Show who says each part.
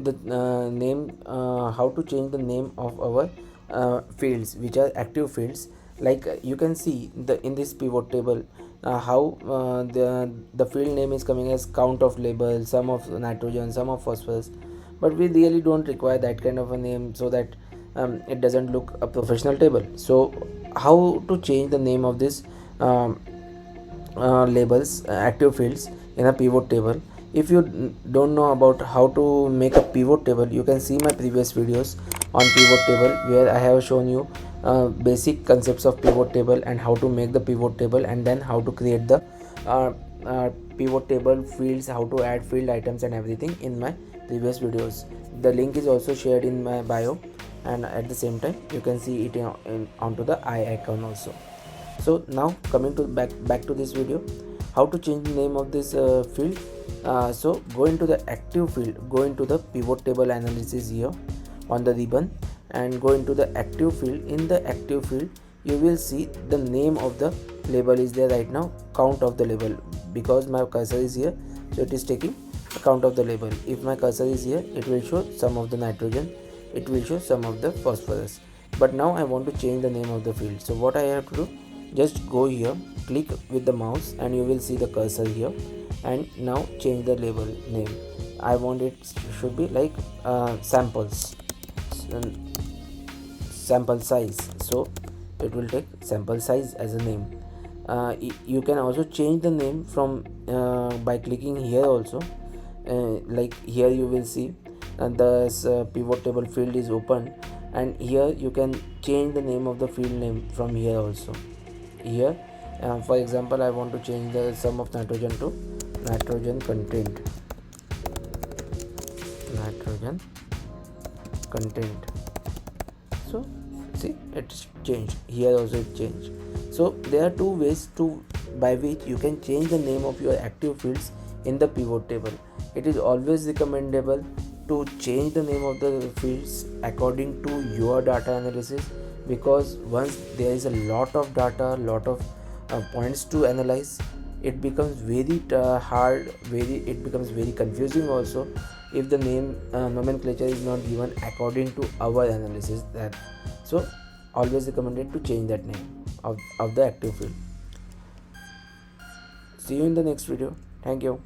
Speaker 1: the name, how to change the name of our fields which are active fields. Like you can see in this pivot table, how the field name is coming as count of label, sum of nitrogen, sum of phosphorus, but we really don't require that kind of a name, so that it doesn't look a professional table. So how to change the name of this labels, active fields in a pivot table? If you don't know about how to make a pivot table, you can see my previous videos on pivot table, where I have shown you basic concepts of pivot table and how to make the pivot table, and then how to create the uh, pivot table fields, how to add field items and everything in my previous videos. The link is also shared in my bio, and at the same time you can see it onto the eye icon also. So now coming to back to this video, how to change the name of this field. So go into the active field, go into the pivot table analysis here on the ribbon, and go into the active field. In the active field you will see the name of the label is there right now, count of the label. Because my cursor is here, so it is taking count of the label. If my cursor is here, it will show some of the nitrogen, it will show some of the phosphorus. But now I want to change the name of the field. So what I have to do, just go here, click with the mouse, and you will see the cursor here, and now change the label name. I want it should be like samples, sample size, so it will take sample size as a name. You can also change the name from by clicking here also. Like here you will see the pivot table field is open, and here you can change the name of the field name from here also. Here for example, I want to change the sum of nitrogen to nitrogen content, nitrogen content. So see, it's changed. Here also it changed. So there are two ways by which you can change the name of your active fields in the pivot table. It is always recommendable to change the name of the fields according to your data analysis, because once there is a lot of data, lot of points to analyze, it becomes very hard, it becomes very confusing also if the name nomenclature is not given according to our analysis. That so always recommended to change that name of the active field. See you in the next video. Thank you.